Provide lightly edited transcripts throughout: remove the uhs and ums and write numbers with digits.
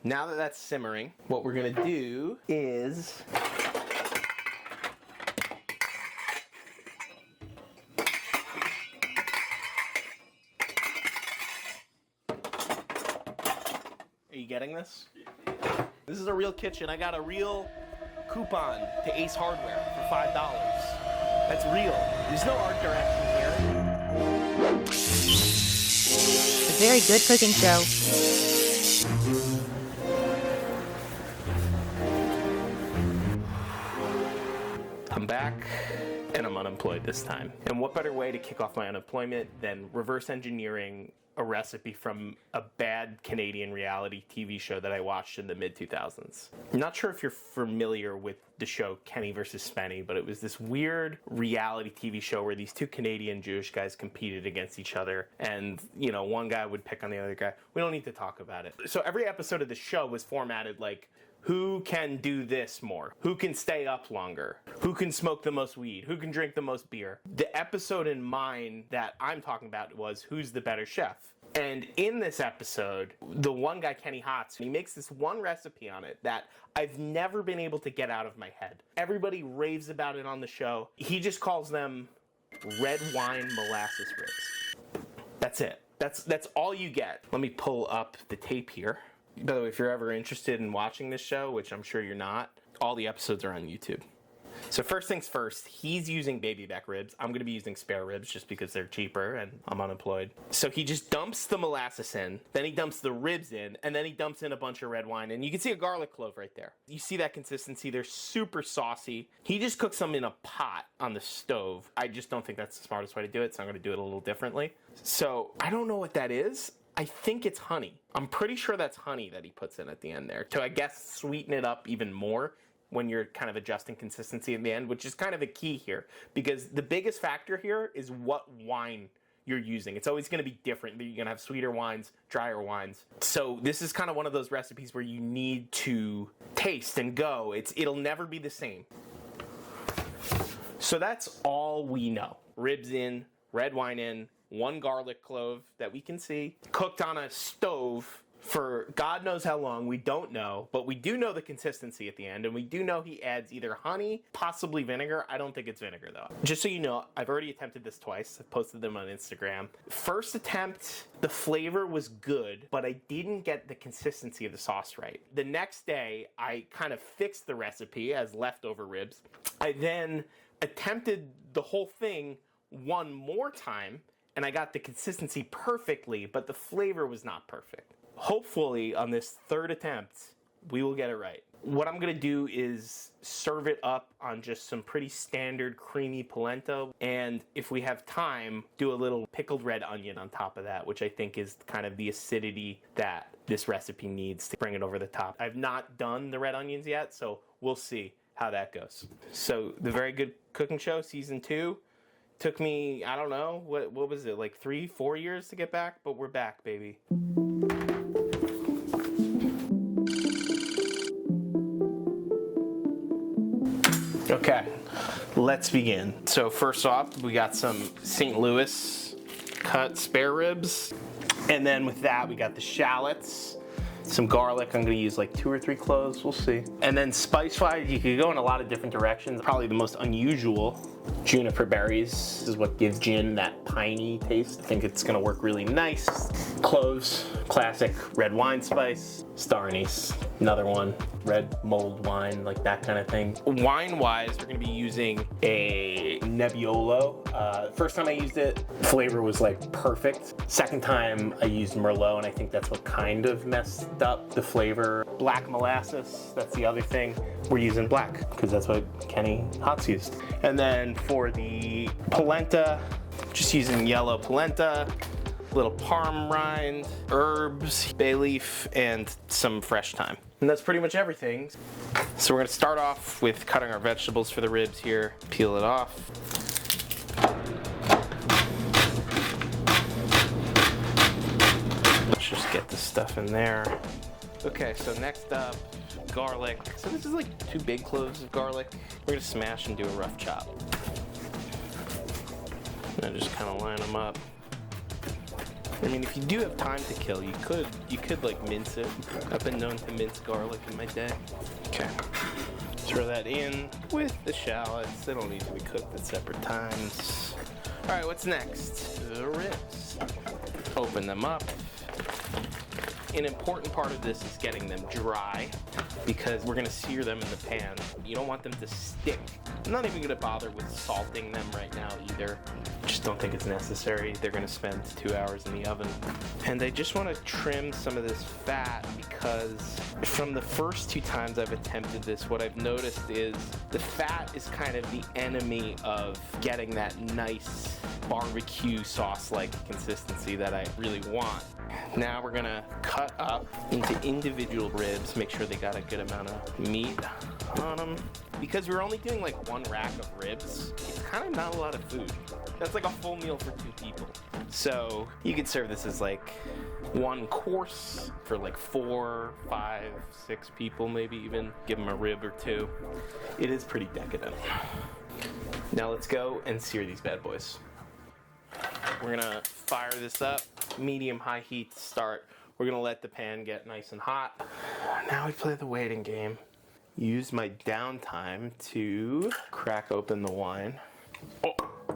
Now that that's simmering, what we're gonna do is Are you getting this? This is a real kitchen. I got a real coupon to Ace Hardware for $5. That's real. There's no art direction here. A very good cooking show. I'm back, and I'm unemployed this time. And what better way to kick off my unemployment than reverse engineering a recipe from a bad Canadian reality TV show that I watched in the mid-2000s. I'm not sure if you're familiar with the show Kenny versus Spenny, but it was this weird reality TV show where these two Canadian Jewish guys competed against each other, and, you know, one guy would pick on the other guy. We don't need to talk about it. So every episode of the show was formatted like, who can do this more? Who can stay up longer? Who can smoke the most weed? Who can drink the most beer? The episode in mind that I'm talking about was who's the better chef? And in this episode, the one guy, Kenny Hotz, he makes this one recipe on it that I've never been able to get out of my head. Everybody raves about it on the show. He just calls them red wine molasses ribs. That's it. That's all you get. Let me pull up the tape here. By the way, if you're ever interested in watching this show, which I'm sure you're not, all the episodes are on YouTube. So first things first, he's using baby back ribs. I'm going to be using spare ribs just because they're cheaper and I'm unemployed. So he just dumps the molasses in, then he dumps the ribs in, and then he dumps in a bunch of red wine. And you can see a garlic clove right there. You see that consistency? They're super saucy. He just cooks them in a pot on the stove. I just don't think that's the smartest way to do it, so I'm going to do it a little differently. So I don't know what that is. I think it's honey. I'm pretty sure that's honey that he puts in at the end there to, I guess, sweeten it up even more when you're kind of adjusting consistency in the end, which is kind of a key here. Because the biggest factor here is what wine you're using. It's always going to be different. You're going to have sweeter wines, drier wines. So this is kind of one of those recipes where you need to taste and go. It'll never be the same. So that's all we know. Ribs in, red wine in, one garlic clove that we can see, cooked on a stove for God knows how long. We don't know, but we do know the consistency at the end, and we do know he adds either honey, possibly vinegar. I don't think it's vinegar, though. Just so you know, I've already attempted this twice. I've posted them on Instagram. First attempt, the flavor was good, but I didn't get the consistency of the sauce right. The next day, I kind of fixed the recipe as leftover ribs. I then attempted the whole thing one more time, and I got the consistency perfectly, but the flavor was not perfect. Hopefully, on this third attempt, we will get it right. What I'm gonna do is serve it up on just some pretty standard creamy polenta, and if we have time, do a little pickled red onion on top of that, which I think is kind of the acidity that this recipe needs to bring it over the top. I've not done the red onions yet, so we'll see how that goes. So, The Very Good Cooking Show, Season 2, took me, I don't know, what was it, like 3-4 years to get back? But we're back, baby. Okay, let's begin. So first off, we got some St. Louis cut spare ribs. And then with that, we got the shallots, some garlic. I'm gonna use like 2 or 3 cloves, we'll see. And then spice-wise, you could go in a lot of different directions. Probably the most unusual, juniper berries. This is what gives gin that piney taste. I think it's gonna work really nice. Cloves, classic red wine spice. Star anise, another one. Red mulled wine, like that kind of thing. Wine-wise, we're gonna be using a Nebbiolo. First time I used it, flavor was like perfect. Second time I used Merlot, and I think that's what kind of messed up the flavor. Black molasses, that's the other thing. We're using black, because that's what Kenny Hotz used. And then for the polenta, just using yellow polenta, little parm rind, herbs, bay leaf, and some fresh thyme. And that's pretty much everything. So we're gonna start off with cutting our vegetables for the ribs here. Peel it off. Let's just get the stuff in there. Okay, so next up, garlic. So this is like 2 big cloves of garlic. We're gonna smash and do a rough chop. And just kind of line them up. I mean, if you do have time to kill, you could like mince it. I've been known to mince garlic in my day. Okay. Throw that in with the shallots. They don't need to be cooked at separate times. All right, what's next? The ribs. Open them up. An important part of this is getting them dry because we're gonna sear them in the pan. You don't want them to stick. I'm not even gonna bother with salting them right now either. Just don't think it's necessary. They're gonna spend 2 hours in the oven. And I just wanna trim some of this fat because from the first 2 times I've attempted this, what I've noticed is the fat is kind of the enemy of getting that nice barbecue sauce-like consistency that I really want. Now we're gonna cut up into individual ribs, make sure they got a good amount of meat on them. Because we're only doing like 1 rack of ribs, it's kind of not a lot of food. That's like a full meal for 2 people. So you could serve this as like 1 course for like 4, 5, 6 people, maybe even give them a rib or 2. It is pretty decadent. Now let's go and sear these bad boys. We're gonna fire this up, medium-high heat to start. We're gonna let the pan get nice and hot. Now we play the waiting game. Use my downtime to crack open the wine.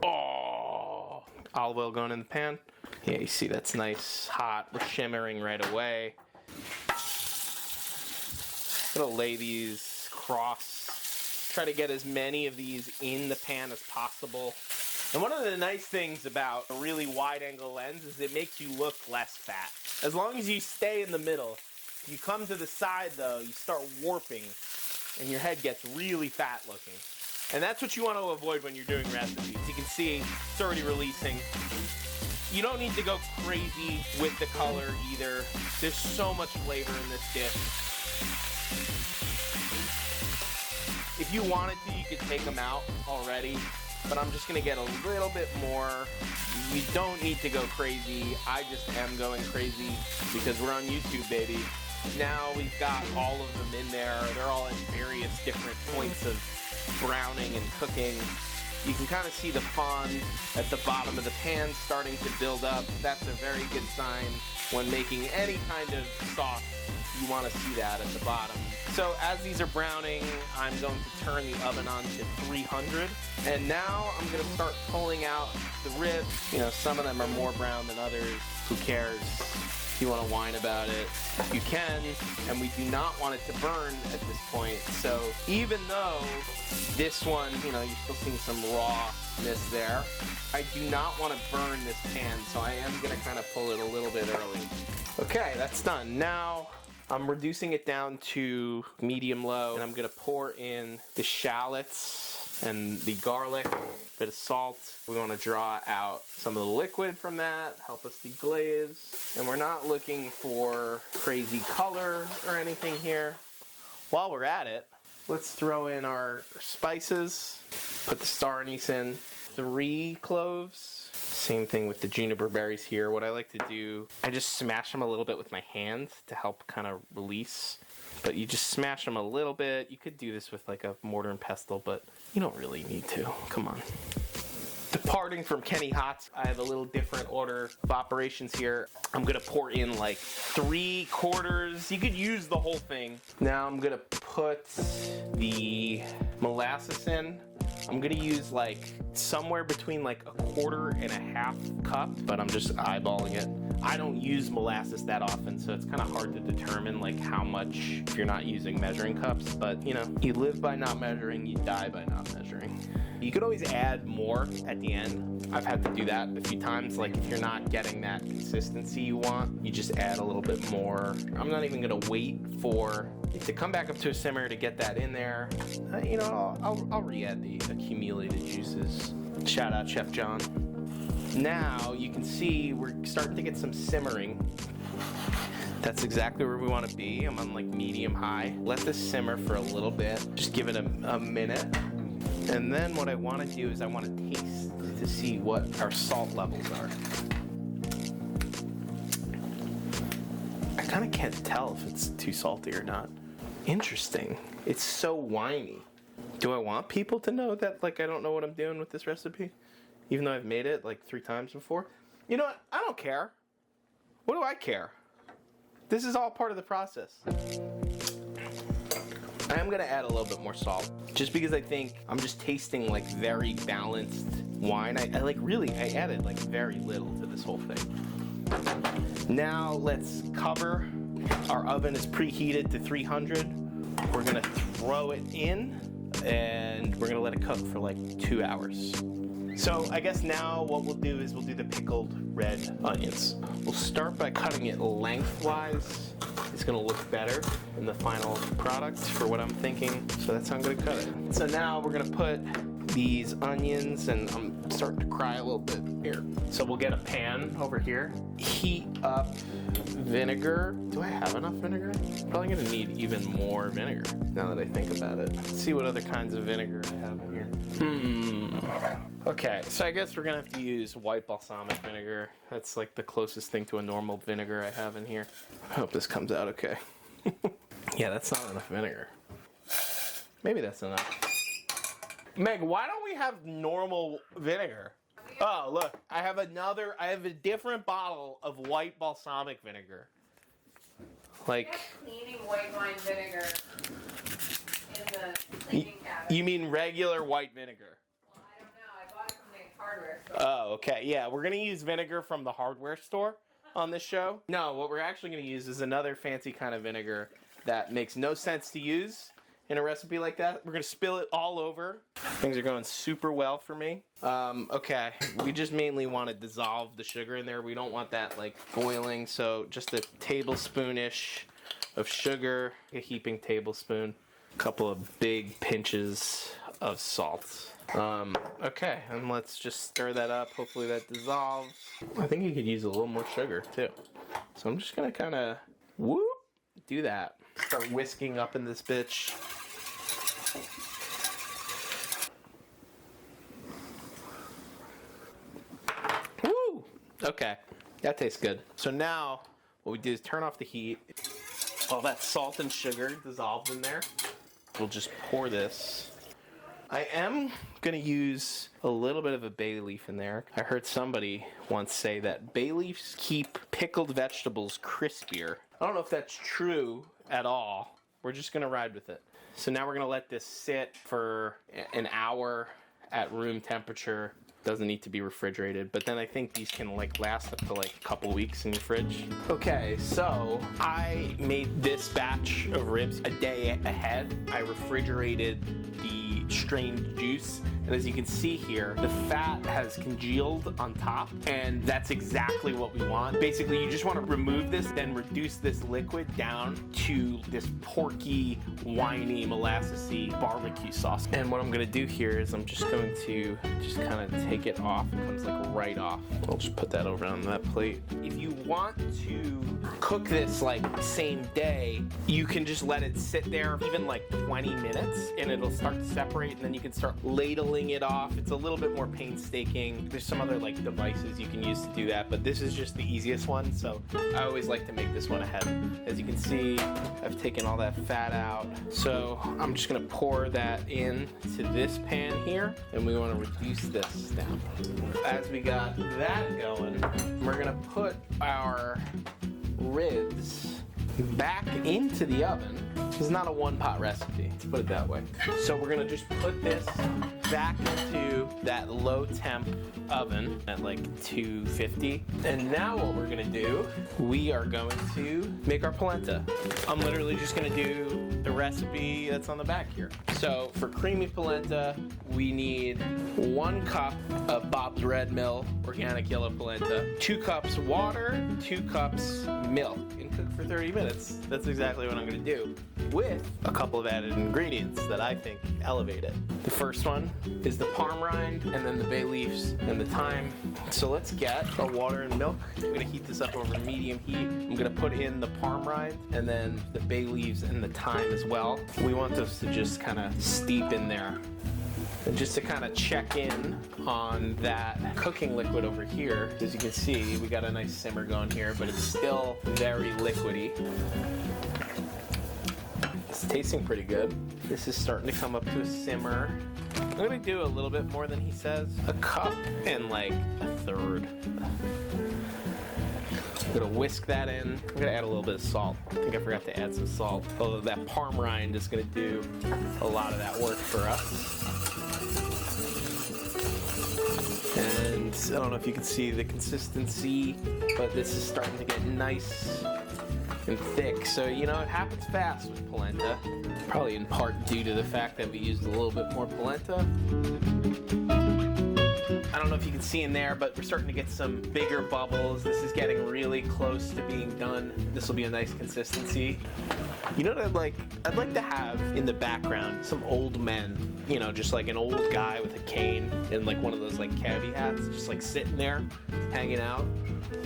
Oh! Olive oil going in the pan. Yeah, you see that's nice, hot. We're shimmering right away. Gonna lay these cross. Try to get as many of these in the pan as possible. And one of the nice things about a really wide-angle lens is it makes you look less fat. As long as you stay in the middle, you come to the side though, you start warping, and your head gets really fat looking. And that's what you want to avoid when you're doing recipes. You can see it's already releasing. You don't need to go crazy with the color either. There's so much flavor in this dish. If you wanted to, you could take them out already. But I'm just gonna get a little bit more. You don't need to go crazy. I just am going crazy because we're on YouTube, baby. Now we've got all of them in there. They're all at various different points of browning and cooking. You can kind of see the fond at the bottom of the pan starting to build up. That's a very good sign when making any kind of sauce. You want to see that at the bottom. So as these are browning, I'm going to turn the oven on to 300. And now I'm going to start pulling out the ribs. You know, some of them are more brown than others. Who cares? If you want to whine about it, you can. And we do not want it to burn at this point. So even though this one, you know, you're still seeing some rawness there, I do not want to burn this pan. So I am going to kind of pull it a little bit early. Okay, that's done. Now I'm reducing it down to medium-low, and I'm gonna pour in the shallots and the garlic, a bit of salt. We wanna draw out some of the liquid from that, help us deglaze. And we're not looking for crazy color or anything here. While we're at it, let's throw in our spices. Put the star anise in, 3 cloves. Same thing with the juniper berries here. What I like to do, I just smash them a little bit with my hand to help kind of release. But you just smash them a little bit. You could do this with like a mortar and pestle, but you don't really need to. Come on. Departing from Kenny Hotz, I have a little different order of operations here. I'm gonna pour in like 3/4. You could use the whole thing. Now I'm gonna put the molasses in. I'm gonna use like somewhere between like 1/4 and 1/2 cup, but I'm just eyeballing it. I don't use molasses that often, so it's kind of hard to determine like how much if you're not using measuring cups, but you know, you live by not measuring, you die by not measuring. You could always add more at the end. I've had to do that a few times, like if you're not getting that consistency you want, you just add a little bit more. I'm not even gonna wait for it to come back up to a simmer to get that in there. You know, I'll re-add the accumulated juices. Shout out Chef John. Now you can see we're starting to get some simmering. That's exactly where we want to be. I'm on like medium high. Let this simmer for a little bit. Just give it a minute. And then what I want to do is I want to taste to see what our salt levels are. I kind of can't tell if it's too salty or not. Interesting. It's so winey. Do I want people to know that like I don't know what I'm doing with this recipe? Even though I've made it like 3 times before? You know what? I don't care. What do I care? This is all part of the process. I am gonna add a little bit more salt, just because I think I'm just tasting like very balanced wine. I added like very little to this whole thing. Now let's cover. Our oven is preheated to 300. We're gonna throw it in and we're gonna let it cook for like 2 hours. So I guess now what we'll do is we'll do the pickled red onions. We'll start by cutting it lengthwise. It's gonna look better in the final product for what I'm thinking. So that's how I'm gonna cut it. So now we're gonna put these onions, and I'm starting to cry a little bit here. So we'll get a pan over here, heat up vinegar. Do I have enough vinegar? Probably gonna need even more vinegar now that I think about it. Let's see what other kinds of vinegar I have in here. Okay, so I guess we're gonna have to use white balsamic vinegar. That's like the closest thing to a normal vinegar I have in here. I hope this comes out okay. Yeah, that's not enough vinegar. Maybe that's enough. Meg, why don't we have normal vinegar? Oh, look, I have a different bottle of white balsamic vinegar. Like, cleaning white wine vinegar in the cleaning cabinet. You mean regular white vinegar? Well, I don't know. I bought it from the hardware store. Oh, okay. Yeah, we're going to use vinegar from the hardware store on this show. No, what we're actually going to use is another fancy kind of vinegar that makes no sense to use in a recipe like that. We're going to spill it all over. Things are going super well for me. Okay, we just mainly want to dissolve the sugar in there. We don't want that like boiling, so just a tablespoon-ish of sugar, a heaping tablespoon, a couple of big pinches of salt. Okay, and let's just stir that up. Hopefully that dissolves. I think you could use a little more sugar too. So I'm just gonna kind of whoop do that. Start whisking up in this bitch. Woo! Okay, that tastes good. So now what we do is turn off the heat. All that salt and sugar dissolved in there. We'll just pour this. I am gonna use a little bit of a bay leaf in there. I heard somebody once say that bay leaves keep pickled vegetables crispier. I don't know if that's true at all. We're just gonna ride with it. So now we're gonna let this sit for an hour at room temperature. Doesn't need to be refrigerated, but then I think these can like last up to like a couple weeks in your fridge. Okay, so I made this batch of ribs a day ahead. I refrigerated the strained juice, and as you can see here, the fat has congealed on top, and that's exactly what we want. Basically, you just want to remove this, then reduce this liquid down to this porky, winey, molassesy barbecue sauce. And what I'm gonna do here is I'm just going to just kind of take it off. It comes like right off. I'll just put that over on that plate. If you want to cook this like same day, you can just let it sit there even like 20 minutes and it'll start to separate, and then you can start ladling it off. It's a little bit more painstaking. There's some other like devices you can use to do that, but this is just the easiest one, so I always like to make this one ahead. As you can see, I've taken all that fat out. So I'm just gonna pour that in to this pan here, and we wanna reduce this down. As we got that going, we're gonna put our ribs back into the oven. This is not a one-pot recipe, let's put it that way. So we're gonna just put this back into that low temp oven at like 250. And now what we're gonna do, we are going to make our polenta. I'm literally just gonna do the recipe that's on the back here. So for creamy polenta, we need 1 cup of Bob's Red Mill organic yellow polenta, 2 cups water, 2 cups milk, and cook for 30 minutes. That's exactly what I'm gonna do, with a couple of added ingredients that I think elevate it. The first one is the parm rind, and then the bay leaves and the thyme. So let's get our water and milk. I'm gonna heat this up over medium heat. I'm gonna put in the parm rind and then the bay leaves and the thyme as well. We want those to just kind of steep in there. And just to kind of check in on that cooking liquid over here, as you can see, we got a nice simmer going here, but it's still very liquidy. It's tasting pretty good. This is starting to come up to a simmer. I'm gonna do a little bit more than he says. A cup and like a third. I'm gonna whisk that in. I'm gonna add a little bit of salt. I think I forgot to add some salt. Although that parm rind is gonna do a lot of that work for us. And I don't know if you can see the consistency, but this is starting to get nice and thick. So, you know, it happens fast with polenta. Probably in part due to the fact that we used a little bit more polenta. I don't know if you can see in there, but we're starting to get some bigger bubbles. This is getting really close to being done. This will be a nice consistency. You know what I'd like? I'd like to have in the background some old men, you know, just like an old guy with a cane and like one of those like cabbie hats, just like sitting there, hanging out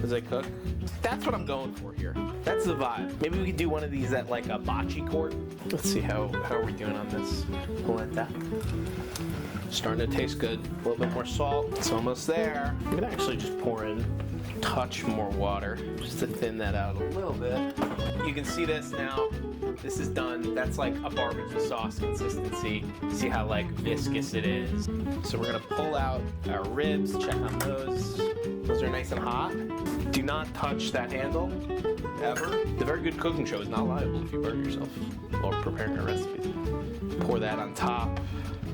as I cook. That's what I'm going for here. That's the vibe. Maybe we could do one of these at like a bocce court. Let's see how we're doing on this polenta. Starting to taste good. A little bit more salt. It's almost there. I'm gonna actually just pour in a touch more water just to thin that out a little bit. You can see this now. This is done. That's like a barbecue sauce consistency. See how like viscous it is. So we're gonna pull out our ribs, check on those. Those are nice and hot. Do not touch that handle, ever. The Very Good Cooking Show is not liable if you burn yourself while preparing a recipe. Pour that on top.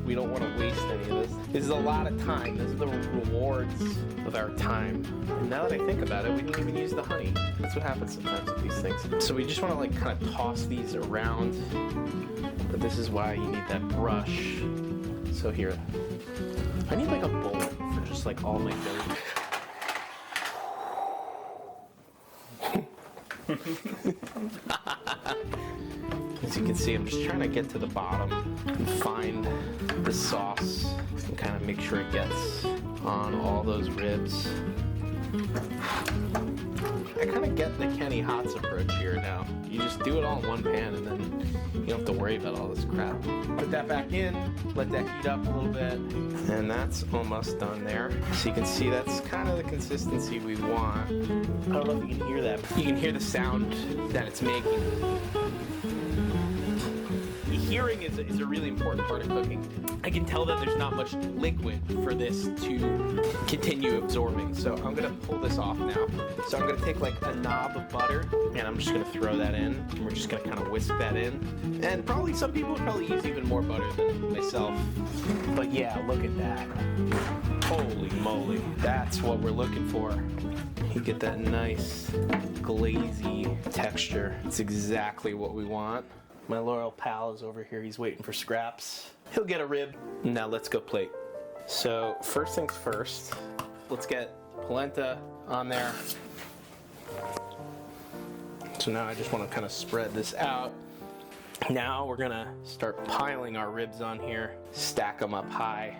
We don't want to waste any of this. This is a lot of time. This is the rewards of our time. And now that I think about it, we didn't even use the honey. That's what happens sometimes with these things. So we just want to like kind of toss these around. But this is why you need that brush. So here, I need like a bowl for just like all my dirt. As you can see, I'm just trying to get to the bottom and find the sauce and kind of make sure it gets on all those ribs. I kind of get the Kenny Hotz approach here now. You just do it all in one pan and then you don't have to worry about all this crap. Put that back in, let that heat up a little bit, and that's almost done there. So you can see that's kind of the consistency we want. I don't know if you can hear that, but you can hear the sound that it's making. Hearing is a really important part of cooking. I can tell that there's not much liquid for this to continue absorbing. So I'm gonna pull this off now. So I'm gonna take like a knob of butter and I'm just gonna throw that in. And we're just gonna kind of whisk that in. And probably some people would probably use even more butter than myself. But yeah, look at that. Holy moly, that's what we're looking for. You get that nice glazy texture. It's exactly what we want. My loyal pal is over here. He's waiting for scraps. He'll get a rib. Now let's go plate. So first things first, let's get polenta on there. So now I just want to kind of spread this out. Now we're gonna start piling our ribs on here, stack them up high,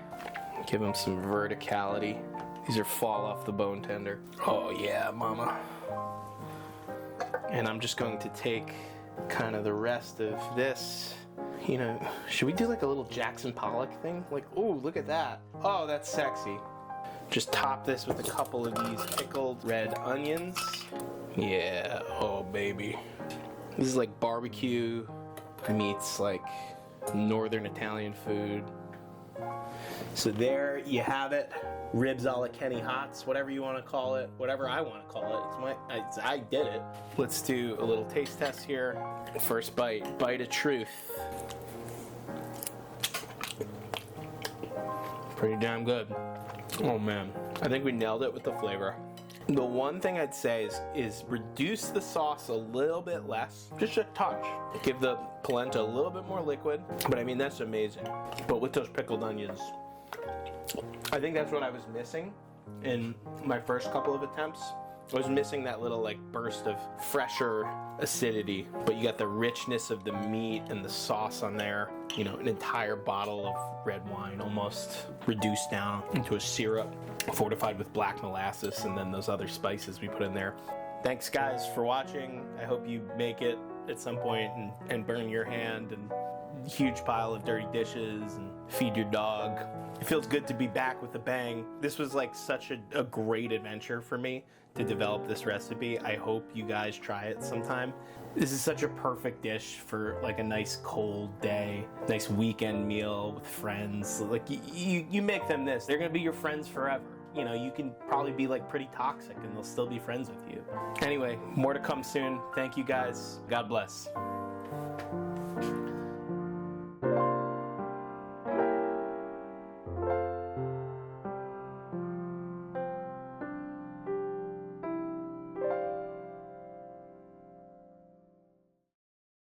give them some verticality. These are fall off the bone tender. Oh yeah, mama. And I'm just going to take kind of the rest of this. You know, should we do like a little Jackson Pollock thing? Like, ooh, look at that. Oh, that's sexy. Just top this with a couple of these pickled red onions. Yeah, oh baby. This is like barbecue meets like northern Italian food. So there you have it. Ribs a la Kenny Hotz, whatever you want to call it, whatever I want to call it. I did it. Let's do a little taste test here. First bite of truth. Pretty damn good. Oh man, I think we nailed it with the flavor. The one thing I'd say is reduce the sauce a little bit less, just a touch. Give the polenta a little bit more liquid, but I mean, that's amazing. But with those pickled onions, I think that's what I was missing in my first couple of attempts. I was missing that little like burst of fresher acidity, but you got the richness of the meat and the sauce on there. You know, an entire bottle of red wine almost reduced down into a syrup, fortified with black molasses and then those other spices we put in there. Thanks guys for watching. I hope you make it at some point and burn your hand and huge pile of dirty dishes and feed your dog. It feels good to be back with a bang. This was like such a great adventure for me to develop this recipe. I hope you guys try it sometime. This is such a perfect dish for like a nice cold day, nice weekend meal with friends. Like you make them this, they're gonna be your friends forever. you know, you can probably be like pretty toxic and they'll still be friends with you. Anyway, more to come soon. Thank you guys. God bless.